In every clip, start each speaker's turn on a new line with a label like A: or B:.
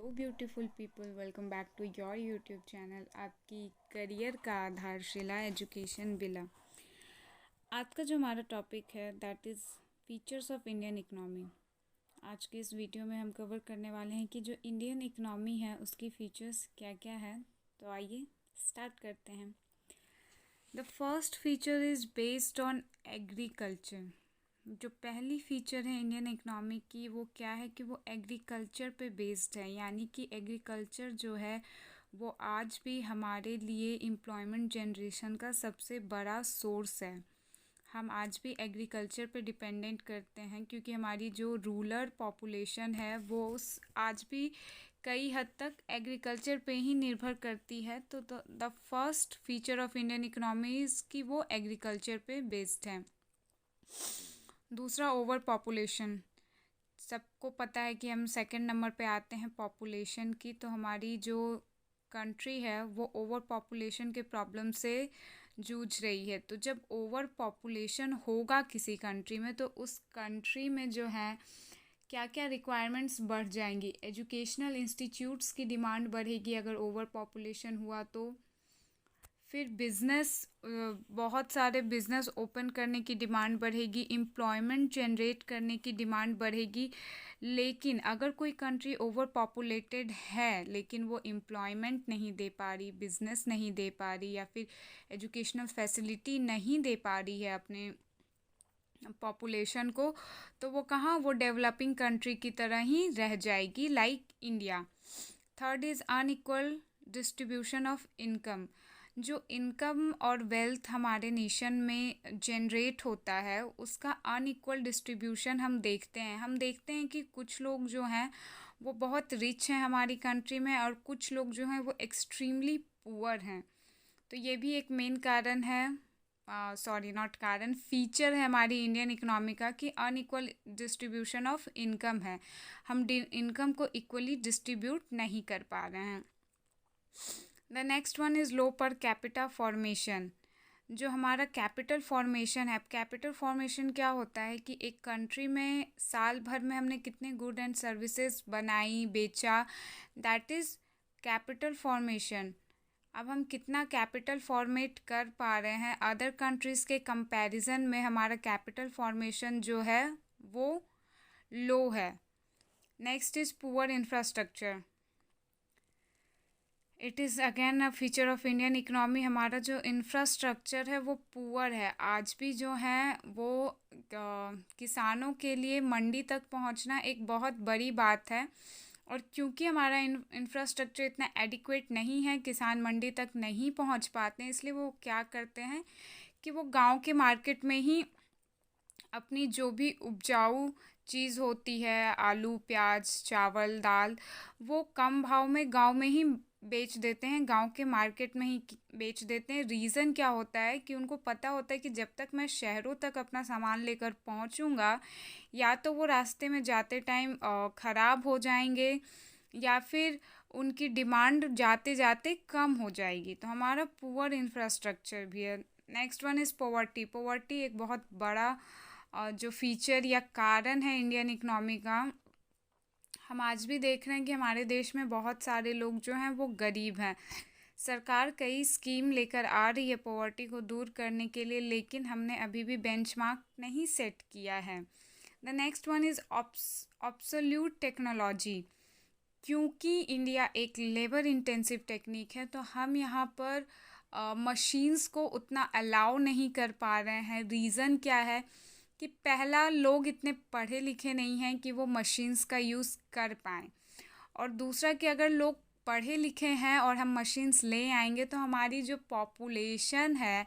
A: Beautiful people, welcome back to your YouTube channel, आपकी career का आधारशिला एजुकेशन विला। आज का जो हमारा टॉपिक है that is features of Indian economy. आज के इस वीडियो में हम कवर करने वाले हैं कि जो इंडियन इकनॉमी है उसकी फीचर्स क्या क्या है। तो आइए स्टार्ट करते हैं। The first feature is based on agriculture. जो पहली फीचर है इंडियन इकनॉमी की वो क्या है कि वो एग्रीकल्चर पे बेस्ड है, यानी कि एग्रीकल्चर जो है वो आज भी हमारे लिए एम्प्लॉयमेंट जनरेशन का सबसे बड़ा सोर्स है। हम आज भी एग्रीकल्चर पे डिपेंडेंट करते हैं क्योंकि हमारी जो रूरल पॉपुलेशन है वो आज भी कई हद तक एग्रीकल्चर पे ही निर्भर करती है। तो the first feature of Indian economy is कि वो एग्रीकल्चर पे बेस्ड है। दूसरा, ओवर पॉपुलेशन। सबको पता है कि हम सेकंड नंबर पे आते हैं पॉपुलेशन की। तो हमारी जो कंट्री है वो ओवर पॉपुलेशन के प्रॉब्लम से जूझ रही है। तो जब ओवर पॉपुलेशन होगा किसी कंट्री में तो उस कंट्री में जो है क्या क्या रिक्वायरमेंट्स बढ़ जाएंगी। एजुकेशनल इंस्टीट्यूट्स की डिमांड बढ़ेगी अगर ओवर पॉपुलेशन हुआ तो। फिर बिज़नेस, बहुत सारे बिज़नेस ओपन करने की डिमांड बढ़ेगी, एम्प्लॉयमेंट जनरेट करने की डिमांड बढ़ेगी। लेकिन अगर कोई कंट्री ओवर पॉपुलेटेड है लेकिन वो एम्प्लॉयमेंट नहीं दे पा रही, बिज़नेस नहीं दे पा रही या फिर एजुकेशनल फैसिलिटी नहीं दे पा रही है अपने पॉपुलेशन को, तो वो कहाँ, वो डेवलपिंग कंट्री की तरह ही रह जाएगी, like India. Third is unequal distribution of income. जो इनकम और वेल्थ हमारे नेशन में जनरेट होता है उसका अनइक्वल डिस्ट्रीब्यूशन हम देखते हैं कि कुछ लोग जो हैं वो बहुत रिच हैं हमारी कंट्री में और कुछ लोग जो हैं वो एक्सट्रीमली पुअर हैं। तो ये भी एक मेन कारण है, सॉरी नॉट कारण, फीचर है हमारी इंडियन इकोनॉमी का कि अनइक्वल डिस्ट्रीब्यूशन ऑफ इनकम है। हम इनकम को इक्वली डिस्ट्रीब्यूट नहीं कर पा रहे हैं। The next one is low per capita formation. जो हमारा कैपिटल फॉर्मेशन है, कैपिटल फॉर्मेशन क्या होता है कि एक कंट्री में साल भर में हमने कितने गुड एंड सर्विसेज बनाई, बेचा, दैट इज़ कैपिटल फॉर्मेशन। अब हम कितना कैपिटल फॉर्मेट कर पा रहे हैं अदर कंट्रीज़ के कंपैरिजन में, हमारा कैपिटल फॉर्मेशन जो है वो लो है। Next is poor infrastructure. It is again a feature of Indian economy. हमारा जो इंफ्रास्ट्रक्चर है वो पुअर है। आज भी जो है वो किसानों के लिए मंडी तक पहुंचना एक बहुत बड़ी बात है, और क्योंकि हमारा इंफ्रास्ट्रक्चर इतना एडिक्वेट नहीं है, किसान मंडी तक नहीं पहुंच पाते हैं, इसलिए वो क्या करते हैं कि वो गांव के मार्केट में ही अपनी जो भी उपजाऊ चीज़ होती है, आलू, प्याज, चावल, दाल, वो कम भाव में गांव में ही बेच देते हैं, गांव के मार्केट में ही बेच देते हैं। रीज़न क्या होता है कि उनको पता होता है कि जब तक मैं शहरों तक अपना सामान लेकर पहुंचूंगा या तो वो रास्ते में जाते टाइम ख़राब हो जाएंगे या फिर उनकी डिमांड जाते जाते कम हो जाएगी। तो हमारा पुअर इंफ्रास्ट्रक्चर भी है। Next one is poverty. Poverty एक बहुत बड़ा जो फीचर या कारण है इंडियन इकनॉमी का। हम आज भी देख रहे हैं कि हमारे देश में बहुत सारे लोग जो हैं वो गरीब हैं। सरकार कई स्कीम लेकर आ रही है पॉवर्टी को दूर करने के लिए, लेकिन हमने अभी भी बेंचमार्क नहीं सेट किया है। The next one is absolute technology. क्योंकि इंडिया एक लेबर इंटेंसिव टेक्निक है तो हम यहाँ पर मशीन्स को उतना अलाउ नहीं कर पा रहे हैं। रीज़न क्या है कि पहला, लोग इतने पढ़े लिखे नहीं हैं कि वो मशीन्स का यूज़ कर पाएँ, और दूसरा कि अगर लोग पढ़े लिखे हैं और हम मशीन्स ले आएंगे तो हमारी जो पॉपुलेशन है,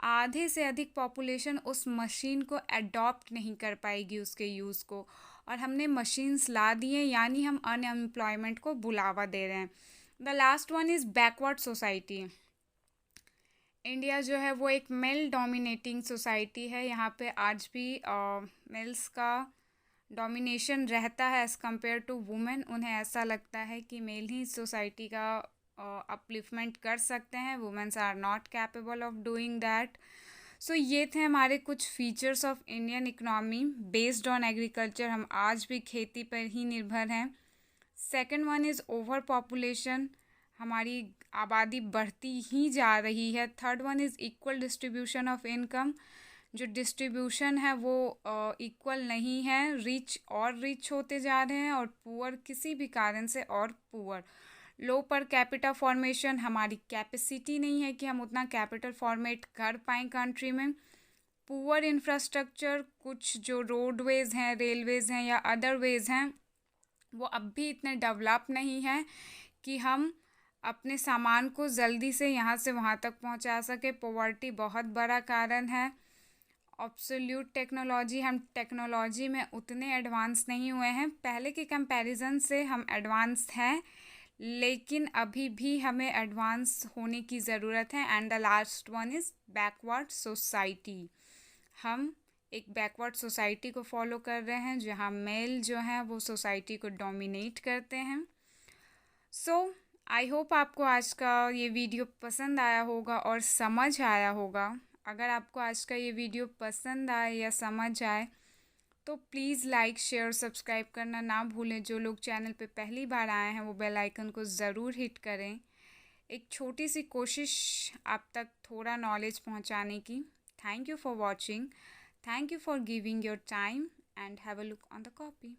A: आधे से अधिक पॉपुलेशन उस मशीन को अडॉप्ट नहीं कर पाएगी, उसके यूज़ को, और हमने मशीन्स ला दिए यानी हम अनएम्प्लॉयमेंट को बुलावा दे रहे हैं। The last one is backward society. India जो है वो एक मेल डोमिनेटिंग सोसाइटी है। यहाँ पे आज भी मेल्स का डोमिनेशन रहता है एज़ कम्पेयर टू वुमेन। उन्हें ऐसा लगता है कि मेल ही सोसाइटी का अपलिफ्टमेंट कर सकते हैं, womens are not capable of doing that. So ये थे हमारे कुछ features of Indian economy based on agriculture. हम आज भी खेती पर ही निर्भर हैं। Second one is over population, हमारी आबादी बढ़ती ही जा रही है। Third one is equal distribution of income, जो डिस्ट्रीब्यूशन है वो इक्वल नहीं है, रिच और रिच होते जा रहे हैं और पुअर किसी भी कारण से और पुअर। लो पर कैपिटा फॉर्मेशन, हमारी कैपेसिटी नहीं है कि हम उतना कैपिटल फॉर्मेट कर पाएँ कंट्री में। पुअर इंफ्रास्ट्रक्चर, कुछ जो रोडवेज़ हैं, रेलवेज़ हैं या अदर वेज़ हैं वो अब भी इतने डेवलप नहीं हैं कि हम अपने सामान को जल्दी से यहाँ से वहाँ तक पहुँचा सके। पॉवर्टी बहुत बड़ा कारण है। ऑब्सोल्यूट टेक्नोलॉजी, हम टेक्नोलॉजी में उतने एडवांस नहीं हुए हैं, पहले के कंपैरिजन से हम एडवांस हैं, लेकिन अभी भी हमें एडवांस होने की ज़रूरत है। And the last one is backward society, हम एक बैकवर्ड सोसाइटी को फॉलो कर रहे हैं जहाँ मेल जो हैं वो सोसाइटी को डोमिनेट करते हैं। सो आई होप आपको आज का ये वीडियो पसंद आया होगा और समझ आया होगा। अगर आपको आज का ये वीडियो पसंद आए या समझ आए तो प्लीज़ लाइक शेयर सब्सक्राइब करना ना भूलें। जो लोग चैनल पे पहली बार आए हैं वो बेल आइकन को ज़रूर हिट करें। एक छोटी सी कोशिश आप तक थोड़ा नॉलेज पहुंचाने की। Thank you for watching, thank you for giving your time, and have a look on the copy.